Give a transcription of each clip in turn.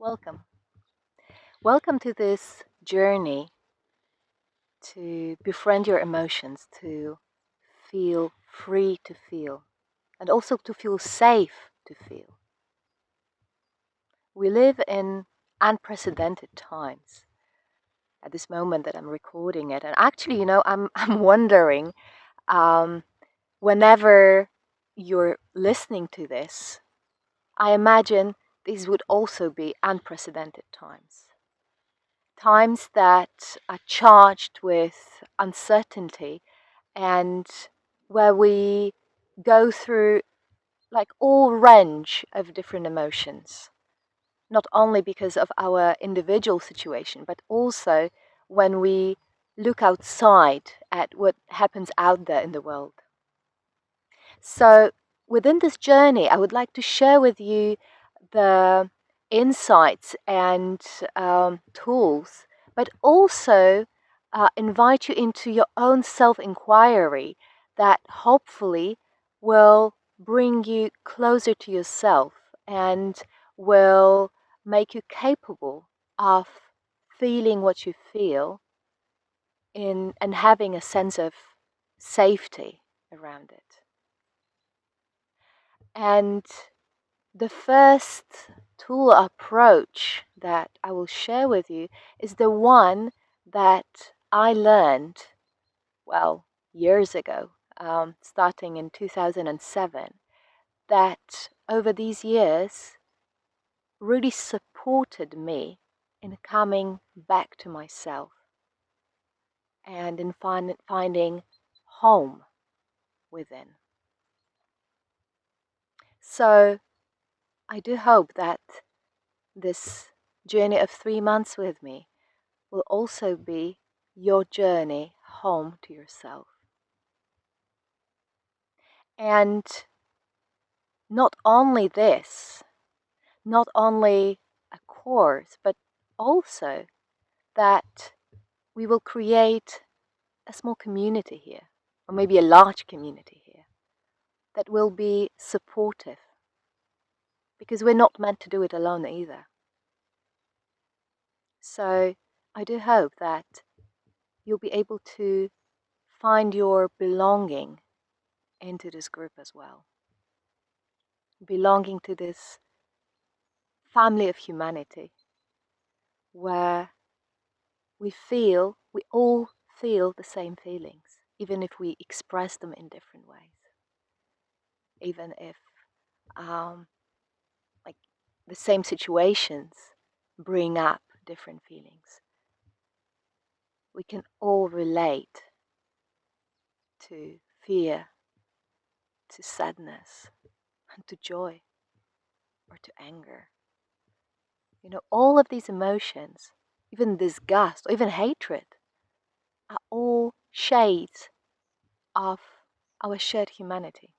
Welcome. Welcome to this journey to befriend your emotions, to feel free to feel, and also to feel safe to feel. We live in unprecedented times at this moment that I'm recording it. And actually, I'm wondering, um, whenever you're listening to this, I imagine these would also be unprecedented times. Times that are charged with uncertainty and where we go through like all range of different emotions, not only because of our individual situation, but also when we look outside at what happens out there in the world. So, within this journey, I would like to share with you the insights and tools, but also invite you into your own self inquiry that hopefully will bring you closer to yourself and will make you capable of feeling what you feel in and having a sense of safety around it. And the first tool approach that I will share with you is the one that I learned, well, years ago, starting in 2007, that over these years really supported me in coming back to myself and in finding home within. So I do hope that this journey of 3 months with me will also be your journey home to yourself. And not only this, not only a course, but also that we will create a small community here, or maybe a large community here, that will be supportive, because we're not meant to do it alone either. So I do hope that you'll be able to find your belonging into this group as well. Belonging to this family of humanity where we all feel the same feelings, even if we express them in different ways, even if um, like the same situations bring up different feelings. We can all relate to fear, to sadness, and to joy, or to anger. All of these emotions, even disgust or even hatred, are all shades of our shared humanity.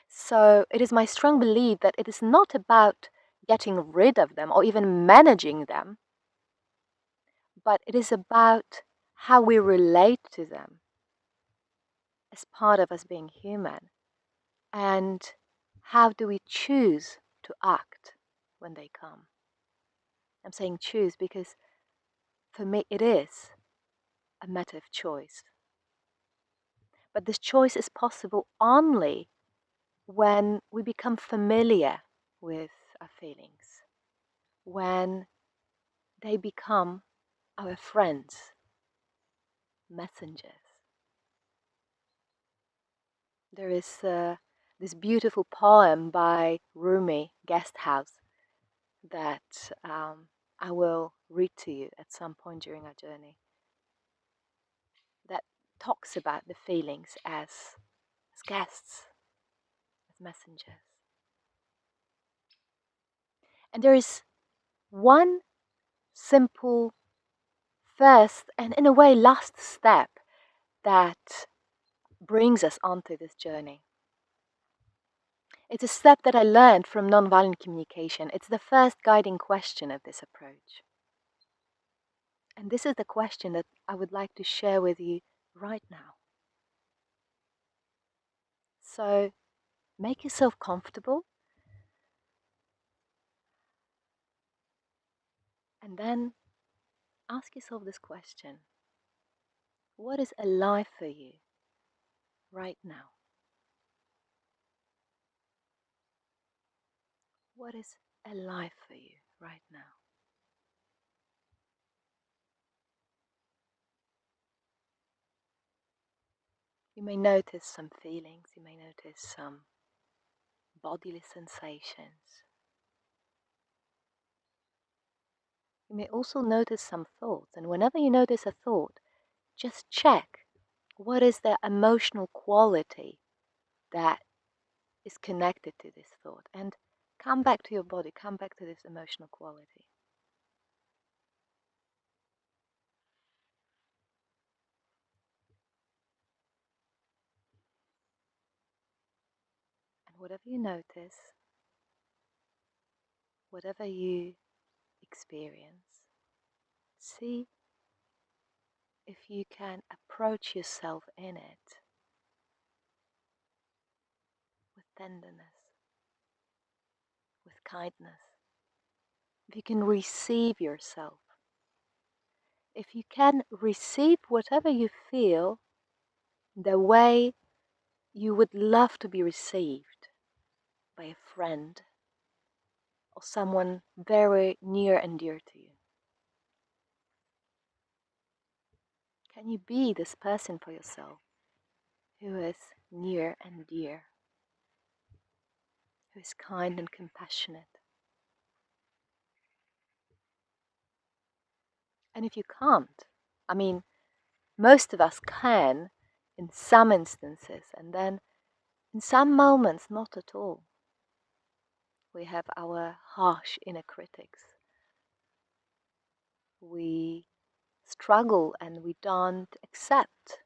So it is my strong belief that it is not about getting rid of them or even managing them, but it is about how we relate to them as part of us being human, and how do we choose to act when they come. I'm saying choose because for me it is a matter of choice. But this choice is possible only when we become familiar with our feelings, when they become our friends, messengers. There is this beautiful poem by Rumi, Guest House, that I will read to you at some point during our journey, that talks about the feelings as guests, as messengers. And there is one simple first and, in a way, last step that brings us onto this journey. It's a step that I learned from nonviolent communication. It's the first guiding question of this approach. And this is the question that I would like to share with you right now. So make yourself comfortable. And then ask yourself this question: what is alive for you right now? What is alive for you right now? You may notice some feelings, you may notice some bodily sensations. You may also notice some thoughts, and whenever you notice a thought, just check what is the emotional quality that is connected to this thought, and come back to your body, come back to this emotional quality. And whatever you notice, whatever you experience, see if you can approach yourself in it with tenderness, with kindness. If you can receive yourself, if you can receive whatever you feel the way you would love to be received by a friend or someone very near and dear to you. Can you be this person for yourself who is near and dear, who is kind and compassionate? And if you can't, I mean, most of us can in some instances, and then in some moments, not at all. We have our harsh inner critics. We struggle and we don't accept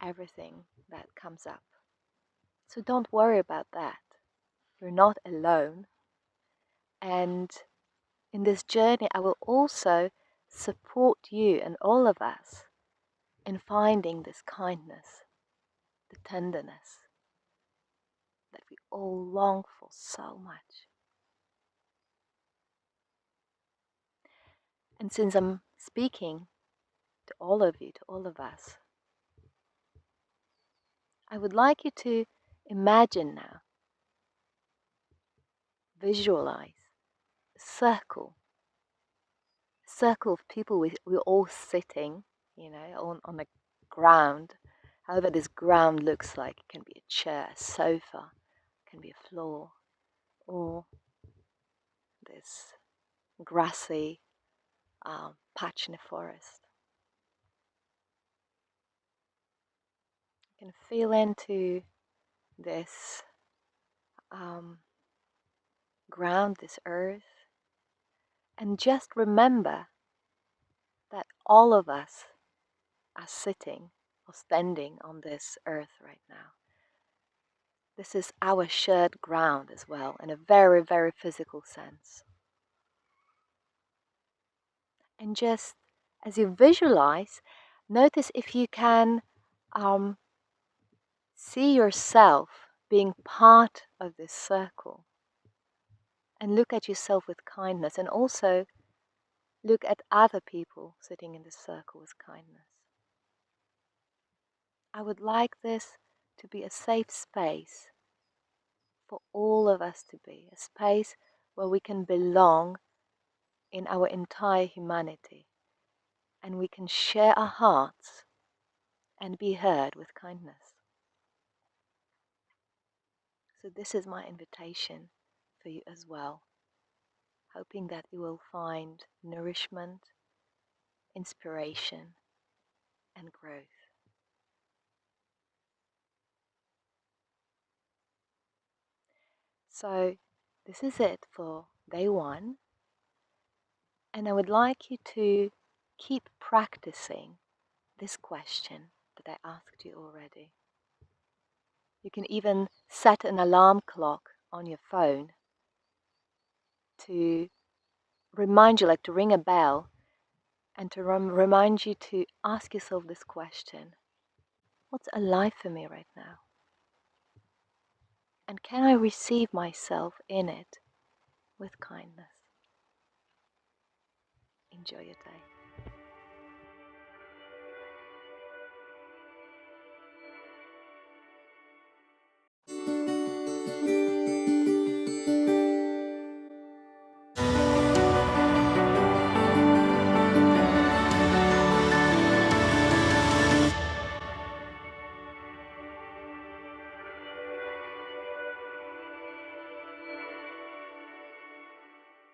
everything that comes up. So don't worry about that. You're not alone. And in this journey, I will also support you and all of us in finding this kindness, the tenderness that we all long for so much. And since I'm speaking to all of you, to all of us, I would like you to imagine now, visualize a circle of people we're all sitting, on the ground. However this ground looks like, it can be a chair, a sofa, it can be a floor, or this grassy patch in the forest. You can feel into this ground, this earth, and just remember that all of us are sitting or standing on this earth right now. This is our shared ground as well, in a very, very physical sense. And just as you visualize, notice if you can see yourself being part of this circle, and look at yourself with kindness, and also look at other people sitting in the circle with kindness. I would like this to be a safe space for all of us to be, a space where we can belong in our entire humanity, and we can share our hearts and be heard with kindness. So this is my invitation for you as well, hoping that you will find nourishment, inspiration, and growth. So this is it for day one, and I would like you to keep practicing this question that I asked you already. You can even set an alarm clock on your phone to remind you, like to ring a bell, and to remind you to ask yourself this question: what's alive for me right now? And can I receive myself in it with kindness? Enjoy your day.